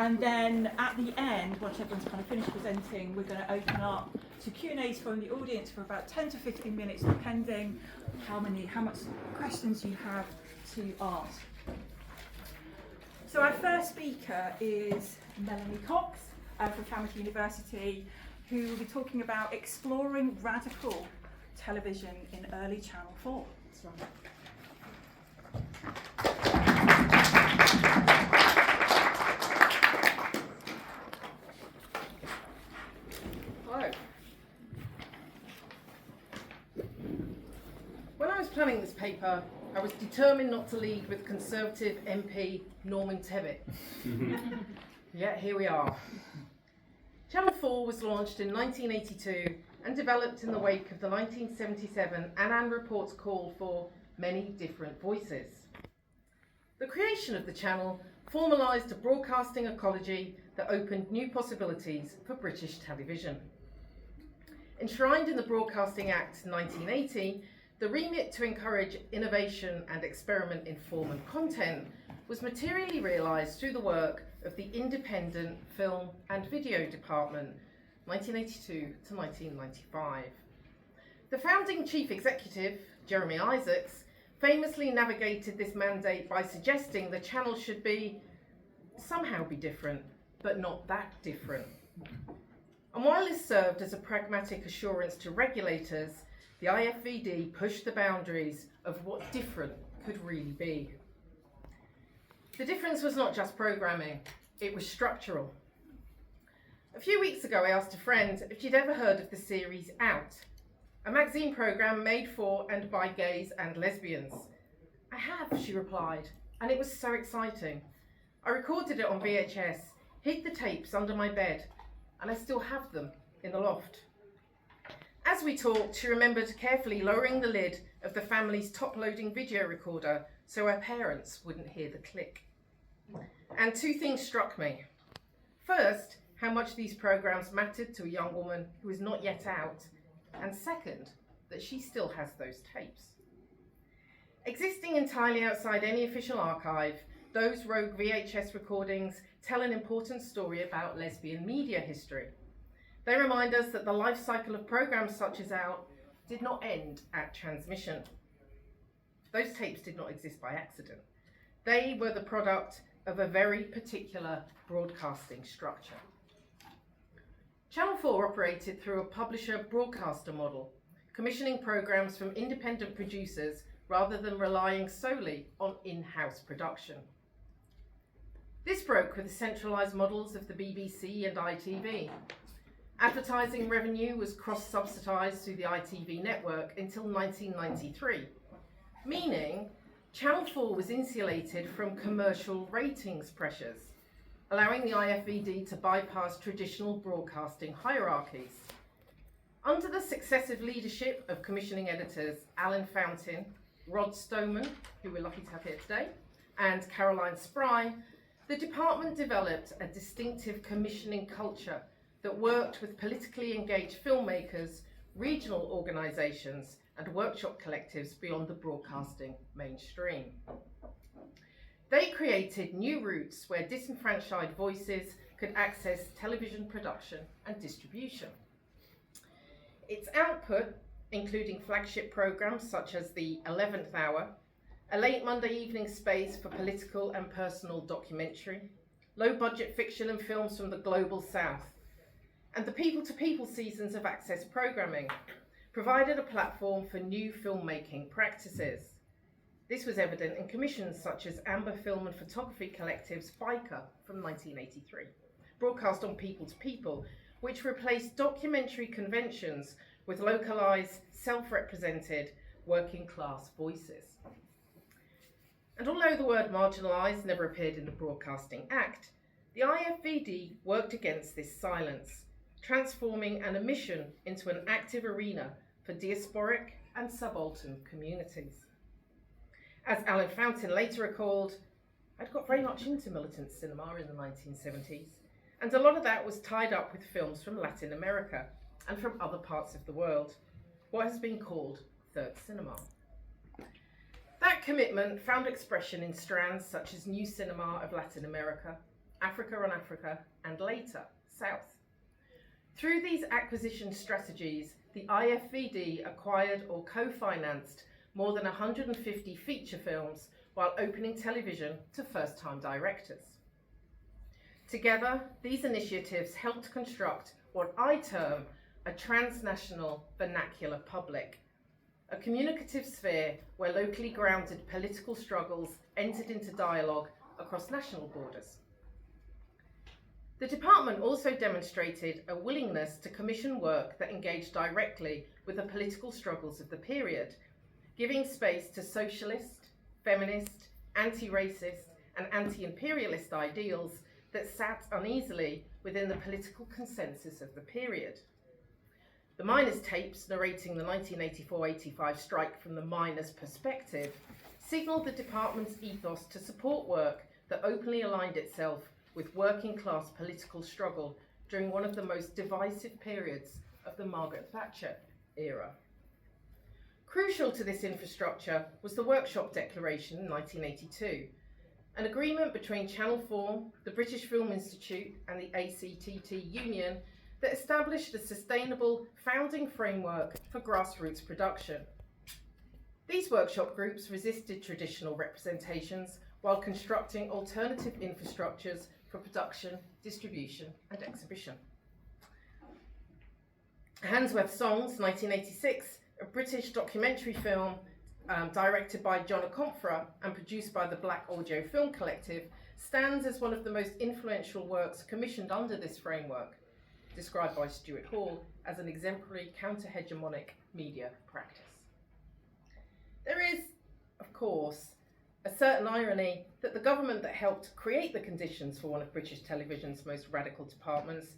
And then at the end, once everyone's kind of finished presenting, we're going to open up to Q&As from the audience for about 10 to 15 minutes, depending how much questions you have to ask. So our first speaker is Melanie Cox from Falmouth University, who will be talking about exploring radical television in early Channel 4. Hello. When I was planning this paper, I was determined not to lead with Conservative MP Norman Tebbit. Yet here we are. Channel 4 was launched in 1982 and developed in the wake of the 1977 Annan Report's call for many different voices. The creation of the channel formalised a broadcasting ecology that opened new possibilities for British television. Enshrined in the Broadcasting Act 1980, the remit to encourage innovation and experiment in form and content was materially realised through the work of the Independent Film and Video Department, 1982 to 1995. The founding chief executive, Jeremy Isaacs, famously navigated this mandate by suggesting the channel should somehow be different, but not that different. And while this served as a pragmatic assurance to regulators, the IFVD pushed the boundaries of what different could really be. The difference was not just programming, it was structural. A few weeks ago I asked a friend if she'd ever heard of the series Out, a magazine programme made for and by gays and lesbians. I have, she replied, and it was so exciting. I recorded it on VHS, hid the tapes under my bed, and I still have them in the loft. As we talked, she remembered carefully lowering the lid of the family's top-loading video recorder so her parents wouldn't hear the click. And two things struck me. First, how much these programmes mattered to a young woman who was not yet out, and second, that she still has those tapes. Existing entirely outside any official archive, those rogue VHS recordings tell an important story about lesbian media history. They remind us that the life cycle of programmes such as Out did not end at transmission. Those tapes did not exist by accident. They were the product of a very particular broadcasting structure. Channel 4 operated through a publisher-broadcaster model, commissioning programmes from independent producers rather than relying solely on in-house production. This broke with the centralised models of the BBC and ITV. Advertising revenue was cross-subsidised through the ITV network until 1993, meaning Channel 4 was insulated from commercial ratings pressures, allowing the IFVD to bypass traditional broadcasting hierarchies. Under the successive leadership of commissioning editors Alan Fountain, Rod Stoneman, who we're lucky to have here today, and Caroline Spry, the department developed a distinctive commissioning culture that worked with politically engaged filmmakers, regional organisations, and workshop collectives beyond the broadcasting mainstream. They created new routes where disenfranchised voices could access television production and distribution. Its output, including flagship programmes such as the 11th Hour, a late Monday evening space for political and personal documentary, low-budget fiction and films from the global south, and the people-to-people seasons of Access programming, provided a platform for new filmmaking practices. This was evident in commissions such as Amber Film and Photography Collective's Biker from 1983, broadcast on People to People, which replaced documentary conventions with localised, self-represented, working-class voices. And although the word marginalised never appeared in the Broadcasting Act, the IFVD worked against this silence, transforming an omission into an active arena for diasporic and subaltern communities. As Alan Fountain later recalled, I'd got very much into militant cinema in the 1970s, and a lot of that was tied up with films from Latin America and from other parts of the world, what has been called third cinema. That commitment found expression in strands such as New Cinema of Latin America Africa on Africa, and later, South. Through these acquisition strategies, the IFVD acquired or co-financed more than 150 feature films while opening television to first-time directors. Together, these initiatives helped construct what I term a transnational vernacular public, a communicative sphere where locally grounded political struggles entered into dialogue across national borders. The department also demonstrated a willingness to commission work that engaged directly with the political struggles of the period, giving space to socialist, feminist, anti-racist, and anti-imperialist ideals that sat uneasily within the political consensus of the period. The miners' tapes narrating the 1984-85 strike from the miners' perspective signalled the department's ethos to support work that openly aligned itself with working-class political struggle during one of the most divisive periods of the Margaret Thatcher era. Crucial to this infrastructure was the Workshop Declaration in 1982, an agreement between Channel 4, the British Film Institute and the ACTT Union that established a sustainable founding framework for grassroots production. These workshop groups resisted traditional representations while constructing alternative infrastructures for production, distribution and exhibition. Handsworth Songs, 1986, a British documentary film directed by John Akomfra and produced by the Black Audio Film Collective, stands as one of the most influential works commissioned under this framework, described by Stuart Hall as an exemplary counter-hegemonic media practice. There is, of course, a certain irony that the government that helped create the conditions for one of British television's most radical departments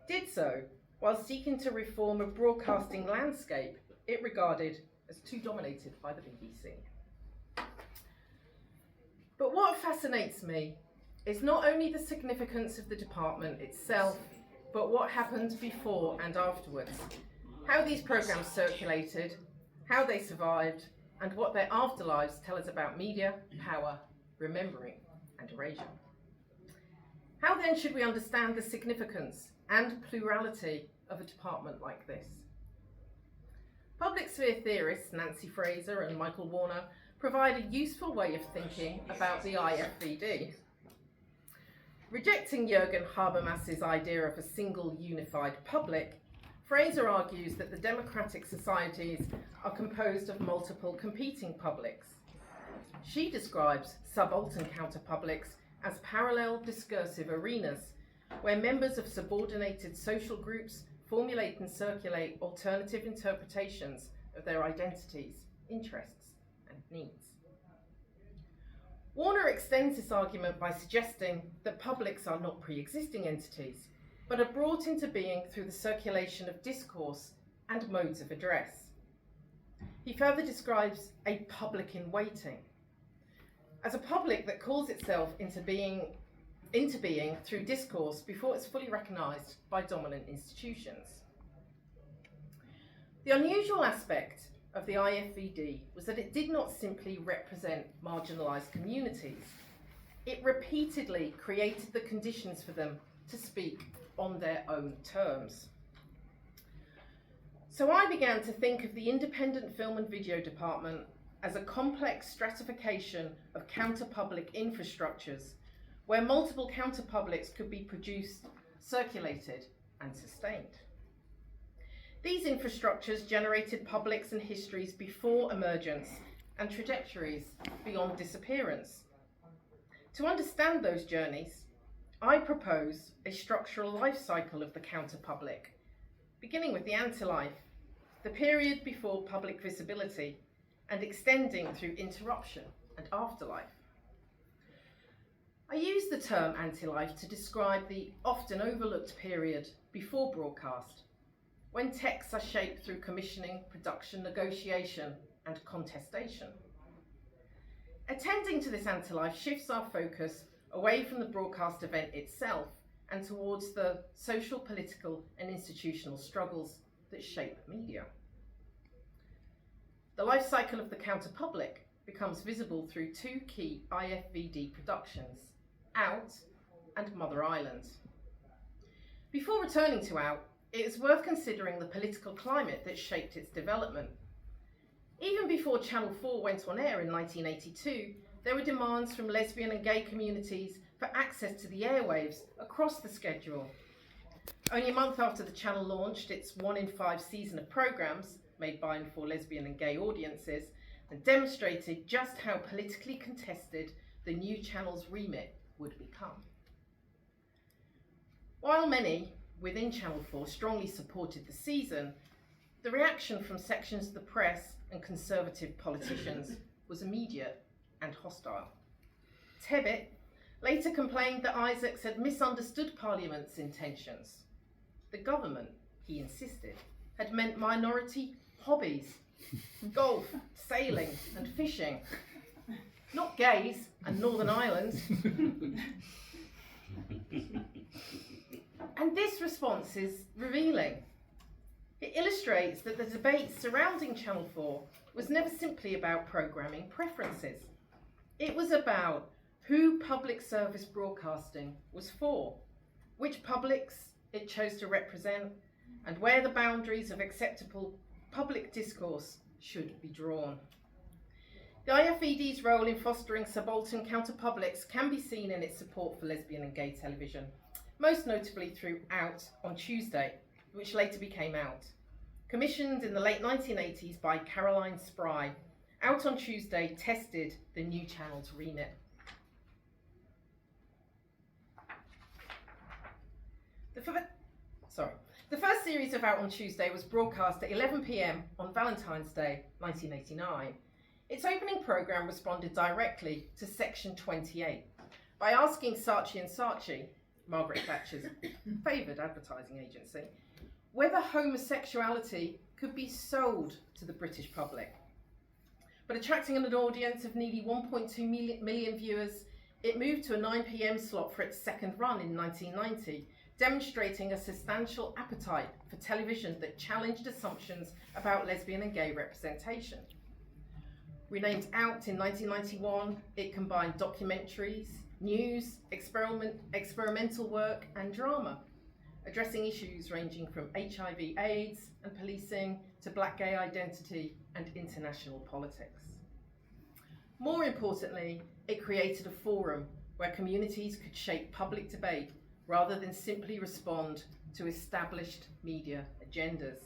did so while seeking to reform a broadcasting landscape it regarded as too dominated by the BBC. But what fascinates me is not only the significance of the department itself, but what happened before and afterwards, how these programmes circulated, how they survived, and what their afterlives tell us about media, power, remembering, and erasure. How then should we understand the significance and plurality of a department like this? Public sphere theorists Nancy Fraser and Michael Warner provide a useful way of thinking about the IFVD. Rejecting Jürgen Habermas's idea of a single unified public, Fraser argues that the democratic societies are composed of multiple competing publics. She describes subaltern counterpublics as parallel discursive arenas where members of subordinated social groups formulate and circulate alternative interpretations of their identities, interests, and needs. Warner extends this argument by suggesting that publics are not pre-existing entities, but are brought into being through the circulation of discourse and modes of address. He further describes a public in waiting as a public that calls itself into being through discourse before it's fully recognised by dominant institutions. The unusual aspect of the IFVD was that it did not simply represent marginalised communities. It repeatedly created the conditions for them to speak on their own terms. So I began to think of the independent film and video department as a complex stratification of counterpublic infrastructures where multiple counterpublics could be produced, circulated, and sustained. These infrastructures generated publics and histories before emergence and trajectories beyond disappearance. To understand those journeys, I propose a structural life cycle of the counterpublic, beginning with the antilife, the period before public visibility, and extending through interruption and afterlife. I use the term antilife to describe the often overlooked period before broadcast, when texts are shaped through commissioning, production, negotiation, and contestation. Attending to this antilife shifts our focus away from the broadcast event itself and towards the social, political, and institutional struggles that shape media. The life cycle of the counterpublic becomes visible through two key IFVD productions, Out and Mother Island. Before returning to Out, it is worth considering the political climate that shaped its development. Even before Channel 4 went on air in 1982, there were demands from lesbian and gay communities for access to the airwaves across the schedule. Only a month after the channel launched its 1 in 5 season of programmes, made by and for lesbian and gay audiences, and demonstrated just how politically contested the new channel's remit would become. While many within Channel 4 strongly supported the season, the reaction from sections of the press and conservative politicians was immediate and hostile. Tebbit later complained that Isaacs had misunderstood Parliament's intentions. The government, he insisted, had meant minority hobbies, golf, sailing and fishing, not gays and Northern Ireland. And this response is revealing. It illustrates that the debate surrounding Channel 4 was never simply about programming preferences. It was about who public service broadcasting was for, which publics it chose to represent, and where the boundaries of acceptable public discourse should be drawn. The IFED's role in fostering subaltern counterpublics can be seen in its support for lesbian and gay television, most notably through Out on Tuesday, which later became Out. Commissioned in the late 1980s by Caroline Spry, Out on Tuesday tested the new channel's remit. The first series of Out on Tuesday was broadcast at 11 p.m. on Valentine's Day, 1989. Its opening programme responded directly to Section 28 by asking Saatchi & Saatchi, Margaret Thatcher's favoured advertising agency, whether homosexuality could be sold to the British public. But attracting an audience of nearly 1.2 million viewers, it moved to a 9 p.m. slot for its second run in 1990, demonstrating a substantial appetite for television that challenged assumptions about lesbian and gay representation. Renamed Out in 1991, it combined documentaries, news, experimental work and drama, addressing issues ranging from HIV/AIDS and policing to black gay identity and international politics. More importantly, it created a forum where communities could shape public debate rather than simply respond to established media agendas.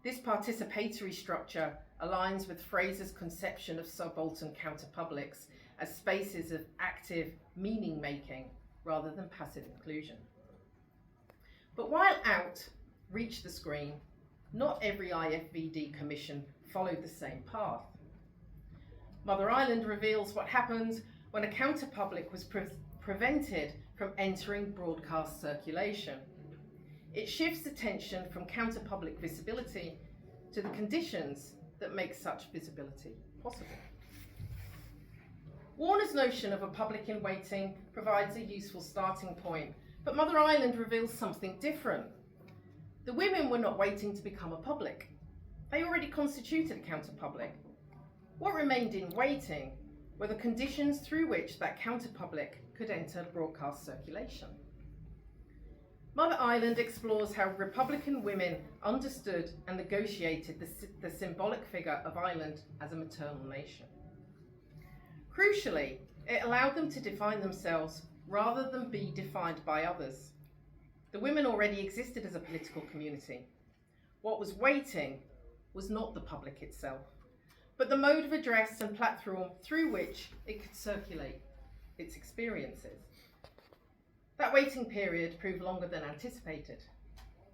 This participatory structure aligns with Fraser's conception of subaltern counterpublics as spaces of active meaning-making rather than passive inclusion. But while Out reached the screen, not every IFVD commission followed the same path. Mother Island reveals what happened when a counterpublic was prevented from entering broadcast circulation. It shifts attention from counterpublic visibility to the conditions that make such visibility possible. Warner's notion of a public in waiting provides a useful starting point, but Mother Island reveals something different. The women were not waiting to become a public. They already constituted a counterpublic. What remained in waiting were the conditions through which that counterpublic could enter broadcast circulation. Mother Island explores how Republican women understood and negotiated the symbolic figure of Ireland as a maternal nation. Crucially, it allowed them to define themselves rather than be defined by others. The women already existed as a political community. What was waiting was not the public itself, but the mode of address and platform through which it could circulate its experiences. That waiting period proved longer than anticipated.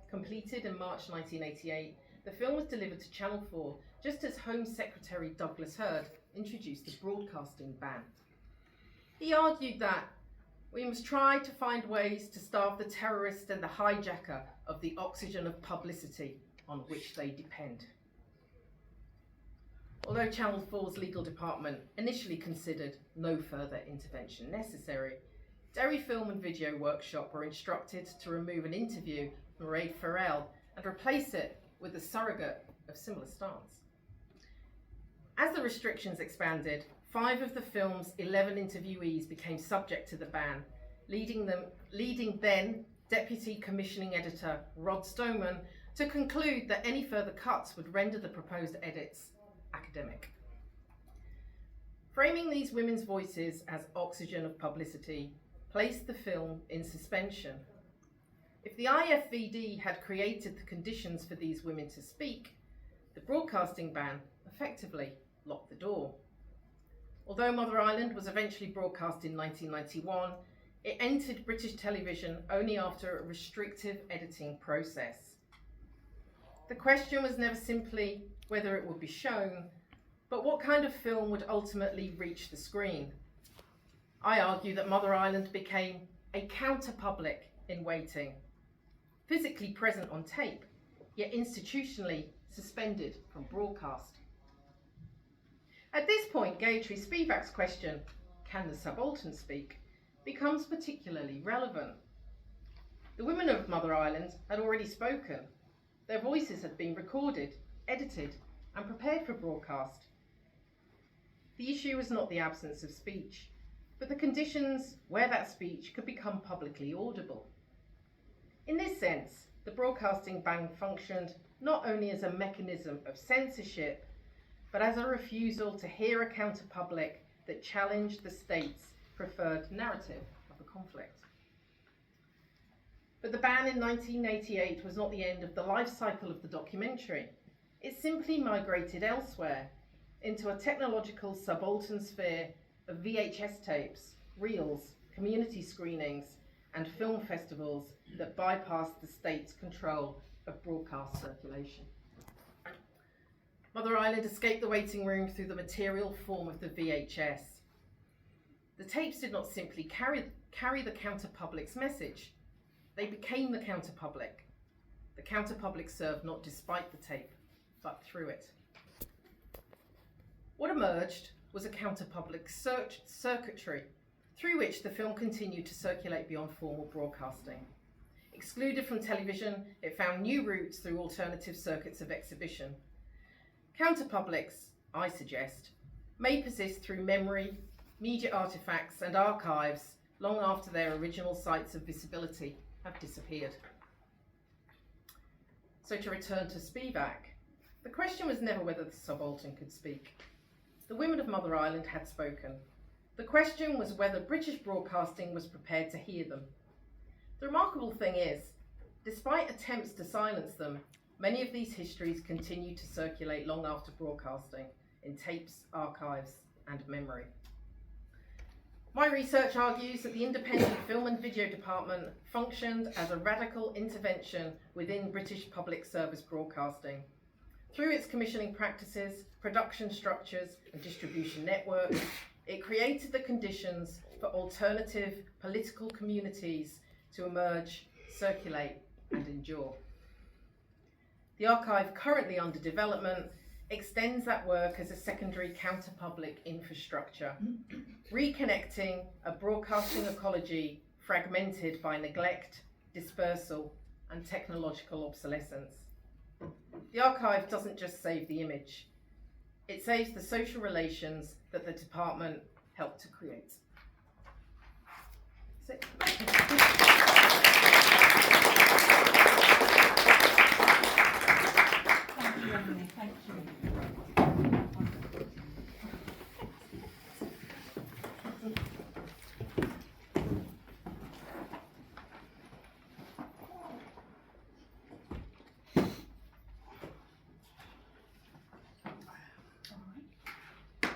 Completed in March 1988, the film was delivered to Channel 4 just as Home Secretary Douglas Hurd introduced the broadcasting ban. He argued that we must try to find ways to starve the terrorist and the hijacker of the oxygen of publicity on which they depend. Although Channel 4's legal department initially considered no further intervention necessary, Derry Film and Video Workshop were instructed to remove an interview from Mairead Farrell and replace it with a surrogate of similar stance. As the restrictions expanded, 5 of the film's 11 interviewees became subject to the ban, leading then Deputy Commissioning Editor Rod Stoneman to conclude that any further cuts would render the proposed edits academic. Framing these women's voices as oxygen of publicity placed the film in suspension. If the IFVD had created the conditions for these women to speak, the broadcasting ban effectively locked the door. Although Mother Island was eventually broadcast in 1991, it entered British television only after a restrictive editing process. The question was never simply whether it would be shown, but what kind of film would ultimately reach the screen. I argue that Mother Island became a counterpublic in waiting, physically present on tape, yet institutionally suspended from broadcast. At this point, Gayatri Spivak's question, can the subaltern speak, becomes particularly relevant. The women of Mother Island had already spoken. Their voices had been recorded, edited, and prepared for broadcast. The issue was not the absence of speech, but the conditions where that speech could become publicly audible. In this sense, the broadcasting ban functioned not only as a mechanism of censorship, but as a refusal to hear a counterpublic that challenged the state's preferred narrative of the conflict. But the ban in 1988 was not the end of the life cycle of the documentary. It simply migrated elsewhere, into a technological subaltern sphere of VHS tapes, reels, community screenings, and film festivals that bypassed the state's control of broadcast circulation. Mother Island escaped the waiting room through the material form of the VHS. The tapes did not simply carry the counterpublic's message. They became the counterpublic. The counterpublic served not despite the tape, but through it. What emerged was a counterpublic circuitry through which the film continued to circulate beyond formal broadcasting. Excluded from television, it found new routes through alternative circuits of exhibition. Counterpublics, I suggest, may persist through memory, media artifacts and archives long after their original sites of visibility have disappeared. So to return to Spivak, the question was never whether the subaltern could speak. The women of Mother Island had spoken. The question was whether British broadcasting was prepared to hear them. The remarkable thing is, despite attempts to silence them, many of these histories continue to circulate long after broadcasting, in tapes, archives, and memory. My research argues that the independent film and video department functioned as a radical intervention within British public service broadcasting. Through its commissioning practices, production structures, and distribution networks, it created the conditions for alternative political communities to emerge, circulate, and endure. The archive currently under development extends that work as a secondary counterpublic infrastructure, reconnecting a broadcasting ecology fragmented by neglect, dispersal, and technological obsolescence. The archive doesn't just save the image, it saves the social relations that the department helped to create. That's it.